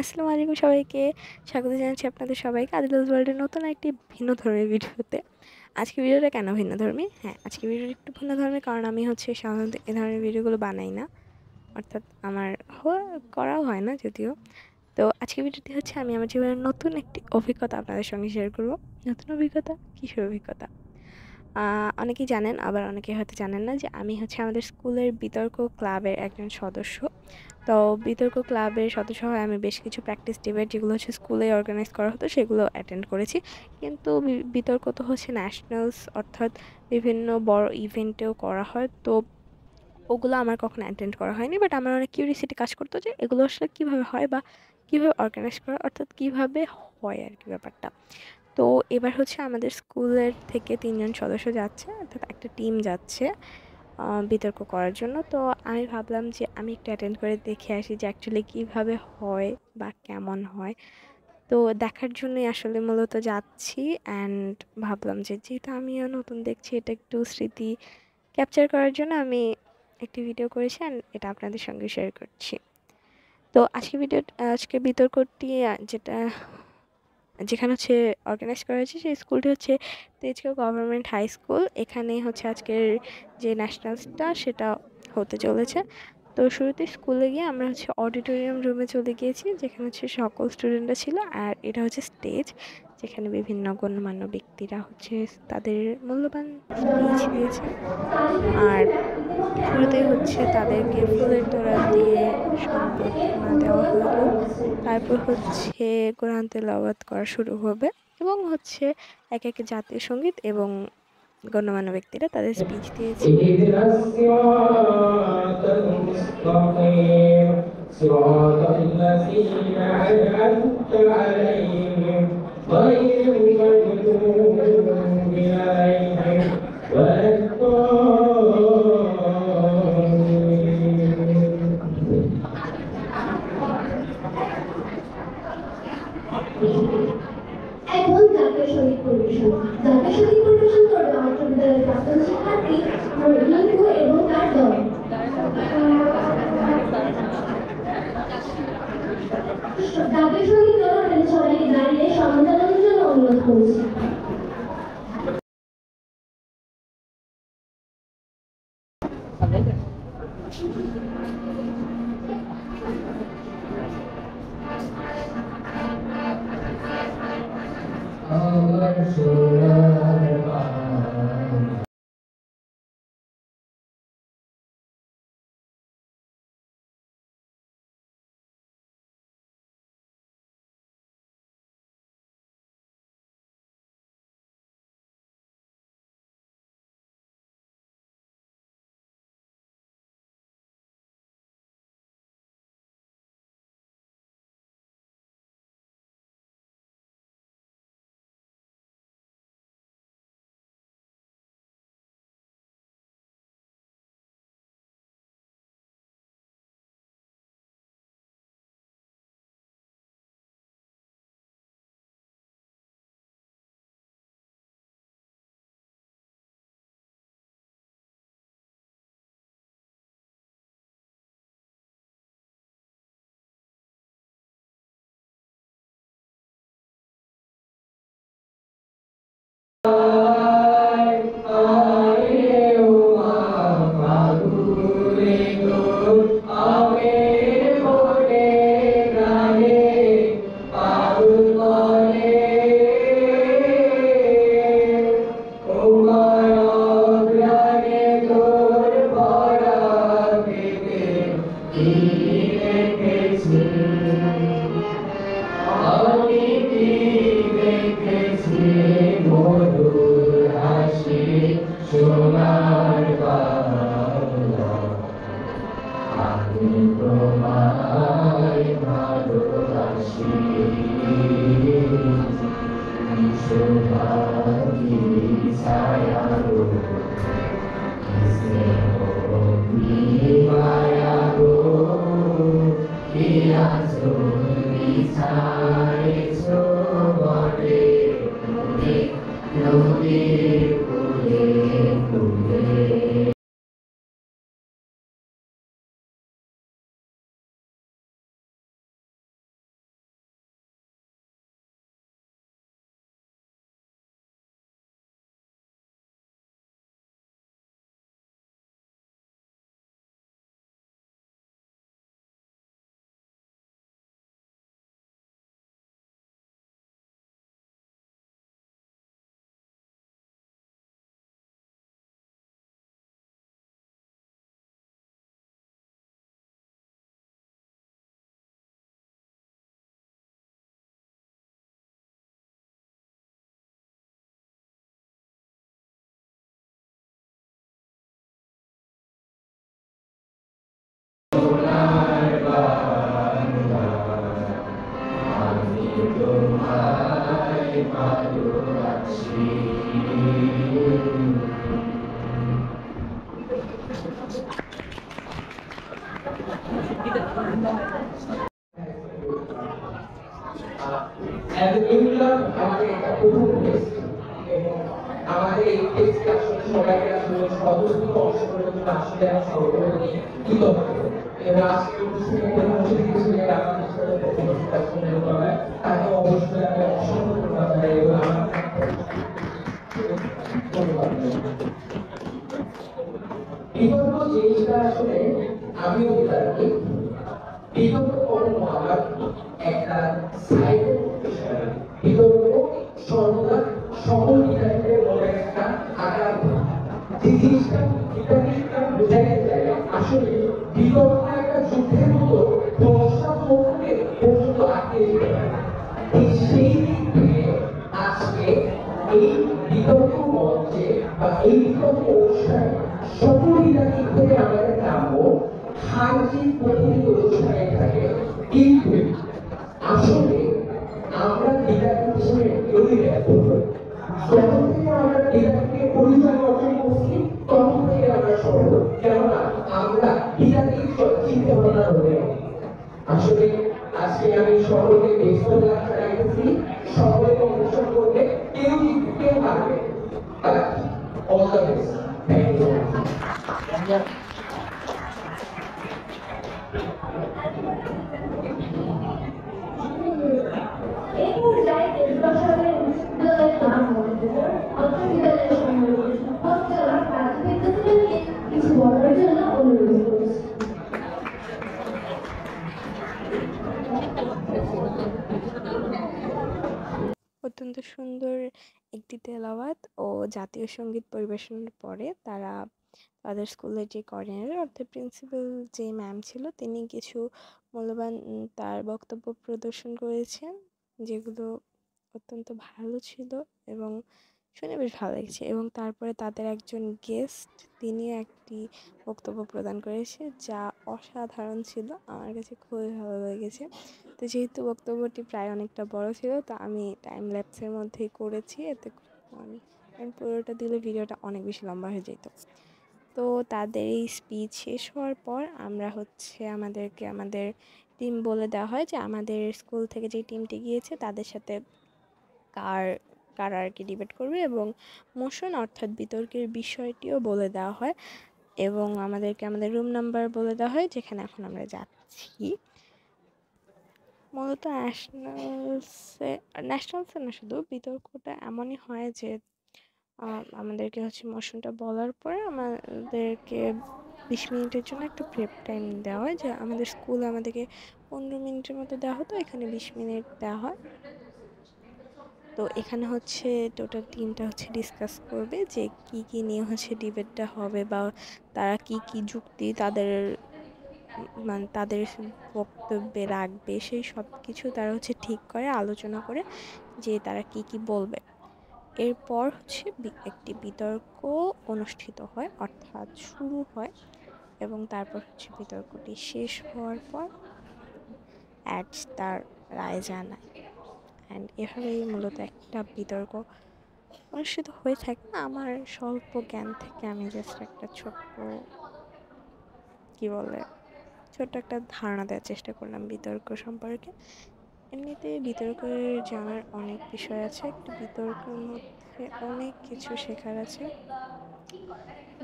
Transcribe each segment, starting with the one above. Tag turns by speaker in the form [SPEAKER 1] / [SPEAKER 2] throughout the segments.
[SPEAKER 1] আসসালামু আলাইকুম সবাইকে। স্বাগত জানাচ্ছি আপনাদের সবাইকে আদিলাস ওয়ার্ল্ডের নতুন একটি ভিন্ন ধর্মী ভিডিওতে। আজকে ভিডিওটা কেন ভিন্নধর্মী? হ্যাঁ, আজকে ভিডিওটা একটু ভিন্নধর্মী কারণ আমি সাধারণত এ ধরনের ভিডিওগুলো বানাই না। অর্থাৎ আমার করাও হয় না যদিও। তো আজকের ভিডিওটি আমি আমার জীবনের নতুন একটি অভিজ্ঞতা আপনাদের সঙ্গে শেয়ার করব। নতুন অভিজ্ঞতা? কিসের অভিজ্ঞতা? অনেকেই জানেন, আবার অনেকে হয়তো জানেন না যে আমি আমাদের স্কুলের বিতর্ক ক্লাবের একজন সদস্য। তো বিতর্ক ক্লাবের সদস্য হয়ে আমি বেশ কিছু প্র্যাকটিস ডিবেট যেগুলো স্কুলে অর্গানাইজ করা হতো সেগুলো অ্যাটেন্ড করেছি। কিন্তু বিতর্ক তো ন্যাশনালস, অর্থাৎ বিভিন্ন বড় ইভেন্টেও করা হয়। তো ওগুলো আমার কখনো অ্যাটেন্ড করা হয়নি, বাট আমার অনেক কিউরিয়াসিটি কাজ করতো যে এগুলো আসলে কীভাবে হয় বা কীভাবে অর্গানাইজ করা, অর্থাৎ কীভাবে হয় আর কি ব্যাপারটা। তো এবার আমাদের স্কুলের থেকে ৩ জন সদস্য যাচ্ছে, অর্থাৎ একটা টিম যাচ্ছে বিতর্ক করার জন্য। তো আমি ভাবলাম যে আমি একটু অ্যাটেন্ড করে দেখে আসি যে অ্যাকচুয়ালি কীভাবে হয় বা কেমন হয়। তো দেখার জন্যই আসলে মূলত যাচ্ছি। অ্যান্ড ভাবলাম যে যেহেতু আমিও নতুন দেখছি, এটা একটু স্মৃতি ক্যাপচার করার জন্য আমি একটি ভিডিও করেছি অ্যান্ড এটা আপনাদের সঙ্গে শেয়ার করছি। তো আজকে বিতর্কটি যেখানে অর্গানাইজ করা হয়েছে সেই স্কুলটি তেজগাঁও গভর্নমেন্ট হাই স্কুল। এখানে আজকের যে ন্যাশনালসটা সেটা হতে চলেছে। তো শুরুতে স্কুলে গিয়ে আমরা অডিটোরিয়াম রুমে চলে গিয়েছি, যেখানে সকল স্টুডেন্টরা ছিল। আর এটা স্টেজ, যেখানে বিভিন্ন গণ্যমান্য ব্যক্তিরা তাদের মূল্যবান স্পিচ দিয়েছেন। আর শুরুতেই তাদেরকে ফুলের তোড়া দিয়ে সম্বর্ধনা দেওয়া হলো। তারপর কোরআন তেলাওয়াত করা শুরু হবে এবং এক এক জাতীয় সঙ্গীত এবং গণ্যমান্য ব্যক্তিরা তাদের স্পিচ দিয়েছে।
[SPEAKER 2] এখন জাতীয় সঙ্গীত পরিবেশন করবে আমাদের বিদ্যালয়ের প্রাক্তন শিক্ষার্থী রিঙ্কু এবং তার দল। জাতীয় সঙ্গীত দল সবাই দাঁড়িয়ে সম্মেলনের জন্য অনুরোধ করছি।
[SPEAKER 3] ভালো আছি। আমাদের একটা প্রথম টেস্ট এবং আমাদের এই টেস্টে আসলে সবাইকে আসলে সহযোগিতা অংশগ্রহণের জন্য আসলে আমি সর্বপ্রথম কৃতজ্ঞ এবং আজকে অনুষ্ঠানের মধ্যে কিছু আমাদের সাথে উপস্থাপন করায় তাকে অবশ্যই আমি অসংখ্য ধন্যবাদ জানাই এবং আমার ধন্যবাদ। বিগত জিনিসটা আসলে আমিও জানি বিগত কখনো আমার একটা সাইকেল বিগত সর্বদা সকল বিদ্যার্থীদের মনে একটা আঘাত যে জিনিসটা বিদ্যার্থীরা বোঝাইতে চায় আসলে বিগত একটা যুদ্ধের মতো পশ্চাৎপটে পর্যন্ত আটকে যেতে পারে সেই দিক থেকে আজকে এই বিতর্ক মঞ্চে বা এই বিতর্ক অনুষ্ঠানে সকল বিদ্যার্থী থেকে আমাদের নামও হাইজিন প্রতিনিধি অনুষ্ঠানে থাকে কিন্তু আসলে আমরা বিদ্যার্থী হিসেবে কেউই ব্যর্থ হই। যখন থেকে আমরা বিদ্যার্থীকে পরিচয় অর্জন করছি তখন থেকে আমরা সফল, কেননা আমরা বিদ্যার্থীর চিন্তা ভাবনা হতে আসলে আজকে আমি সকলকে ব্যস্ত জানাইতেছি সকলকে অনুষ্ঠান করতে কেউ কেউ পারবে all the best. Thank you.
[SPEAKER 2] এই পর্যায়ে দেশবাসীদের বিদ্যালয়ের নাম মনোনীত অর্থবিদ্যালয়ের সংখ্যালঘু প্রাথমিক বিদ্যালয়কে কিছু বলার জন্য অনুরোধ করছি।
[SPEAKER 1] অত্যন্ত সুন্দর একটি তেলাওয়াত ও জাতীয় সঙ্গীত পরিবেশনের পরে তারা তাদের স্কুলের যে কোঅর্ডিনেটর অর্থাৎ প্রিন্সিপাল যে ম্যাম ছিল তিনি কিছু মূল্যবান তার বক্তব্য প্রদর্শন করেছেন যেগুলো অত্যন্ত ভালো ছিল এবং শুনে বেশ ভালো লেগেছে এবং তারপরে তাদের একজন গেস্ট তিনিও একটি বক্তব্য প্রদান করেছে যা অসাধারণ ছিল, আমার কাছে খুবই ভালো লেগেছে। তো যেহেতু বক্তব্যটি প্রায় অনেকটা বড় ছিল তো আমি টাইম ল্যাপসের মধ্যেই করেছি, এতে কারণ পুরোটা দিলে ভিডিওটা অনেক বেশি লম্বা হয়ে যেত। তো তাদের এই স্পিচ শেষ হওয়ার পর আমরা আমাদেরকে আমাদের টিম বলে দেওয়া হয় যে আমাদের স্কুল থেকে যে টিমটি গিয়েছে তাদের সাথে কারা আর কি ডিবেট করবে এবং মোশন অর্থাৎ বিতর্কের বিষয়টিও বলে দেওয়া হয় এবং আমাদেরকে আমাদের রুম নাম্বার বলে দেওয়া হয় যেখানে এখন আমরা যাচ্ছি। মূলত ন্যাশনালসে না, শুধু বিতর্কটা এমনই হয় যে আমাদেরকে মোশনটা বলার পরে আমাদেরকে 20 মিনিটের জন্য একটা প্রেপ টাইম দেওয়া হয়, যে আমাদের স্কুলে আমাদেরকে 15 মিনিটের মতো দেওয়া হতো, এখানে 20 মিনিট দেওয়া হয়। তো এখানে টোটাল টিমটা ডিসকাস করবে যে কি নিয়ে ডিবেটটা হবে বা তারা কি যুক্তি তাদের বক্তব্যে রাখবে, সেই সব কিছু তারা ঠিক করে আলোচনা করে যে তারা কি বলবে। এরপর একটি বিতর্ক অনুষ্ঠিত হয় অর্থাৎ শুরু হয় এবং তারপর বিতর্কটি শেষ হওয়ার পর অ্যাডস তার রায় জানায়। অ্যান্ড এভাবেই মূলত একটা বিতর্ক অনুষ্ঠিত হয়ে থাকে। আমার স্বল্প জ্ঞান থেকে আমি জাস্ট একটা ছোট্ট একটা ধারণা দেওয়ার চেষ্টা করলাম বিতর্ক সম্পর্কে। এমনিতে বিতর্কের জানার অনেক বিষয় আছে, একটা বিতর্কের মধ্যে অনেক কিছু শেখার আছে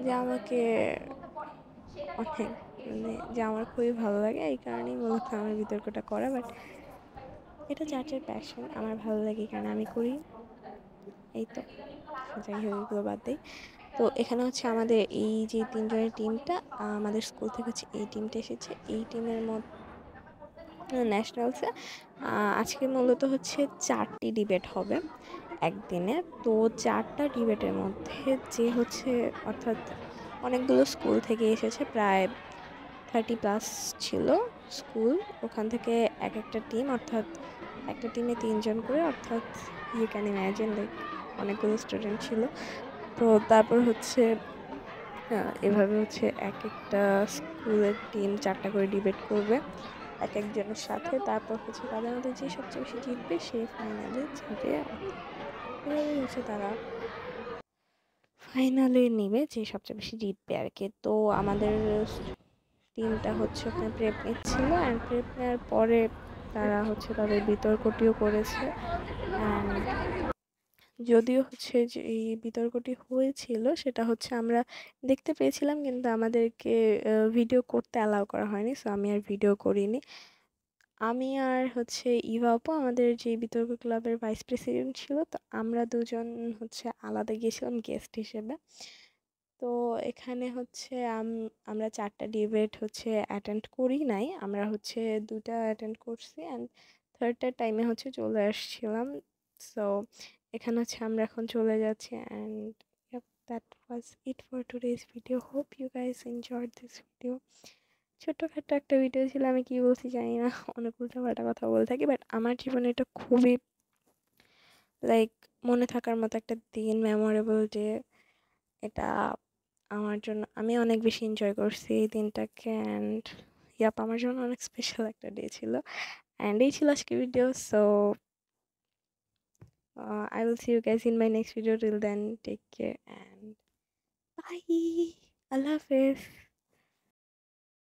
[SPEAKER 1] যা আমাকে যা আমার খুবই ভালো লাগে, এই কারণেই মূলত আমার বিতর্কটা করা। বাট এটা যার প্যাশন, আমার ভালো লাগে কারণ আমি করি, এই তো যাই হোক এগুলো বাদ দিই। তো এখানে আমাদের এই যে 3 জনের টিমটা, আমাদের স্কুল থেকে এই টিমটা এসেছে। এই টিমের মধ্যে ন্যাশনালসে আজকে মূলত 4টি ডিবেট হবে একদিনে। তো 4টা ডিবেটের মধ্যে যে অর্থাৎ অনেকগুলো স্কুল থেকে এসেছে, প্রায় 30+ ছিল স্কুল। ওখান থেকে একটা টিম, অর্থাৎ একটা টিমে 3 জন করে, অর্থাৎ ইউ ক্যান ইম্যাজিন অনেকগুলো স্টুডেন্ট ছিল। তো তারপর এভাবে এক একটা স্কুলের টিম 4টা করে ডিবেট করবে একজনের সাথে। তারপর হচ্ছে তাদের মধ্যে যে সবচেয়ে বেশি জিতবে সে ফাইনালে যাবে। এভাবেই হচ্ছে তারা ফাইনালে নিবে যে সবচেয়ে বেশি জিতবে আর কি। তো আমাদের টিমটা হচ্ছে ওখানে প্রেপ নিচ্ছিল, অ্যান্ড প্রেপ নেওয়ার পরে তারা হচ্ছে তাদের বিতর্কটিও করেছে। অ্যান্ড যদিও হচ্ছে যে এই বিতর্কটি হয়েছিল সেটা হচ্ছে আমরা দেখতে পেয়েছিলাম, কিন্তু আমাদেরকে ভিডিও করতে অ্যালাউ করা হয়নি, সো আমি আর ভিডিও করিনি। আমি আর হচ্ছে ইভা আপু আমাদের যে বিতর্ক ক্লাবের ভাইস প্রেসিডেন্ট ছিল, তো আমরা দুজন হচ্ছে আলাদা গিয়েছিলাম গেস্ট হিসেবে। তো এখানে হচ্ছে আমরা 4টা ডিবেট হচ্ছে অ্যাটেন্ড করি নাই, আমরা হচ্ছে 2টা অ্যাটেন্ড করছি, অ্যান্ড থার্ডটার টাইমে হচ্ছে চলে আসছিলাম। সো এখানে হচ্ছে আমরা এখন চলে যাচ্ছি, and that was it for today's video. Hope you guys enjoyed this video. ছোট্টখাট্ট একটা ভিডিও ছিল, আমি কি বলছি জানি না, অনেক উল্টাপাল্টা কথা বলে থাকি, বাট আমার জীবনে এটা খুবই লাইক মনে থাকার মতো একটা দিন, মেমোরেবল ডে এটা আমার জন্য। আমি অনেক বেশি এনজয় করছি এই দিনটাকে, অ্যান্ড ইয়াপ আমার জন্য অনেক স্পেশাল একটা ডে ছিল। অ্যান্ড এই ছিল আজকে video. So I will see you guys in my next video. Till then, take care and bye. Allah Hafiz.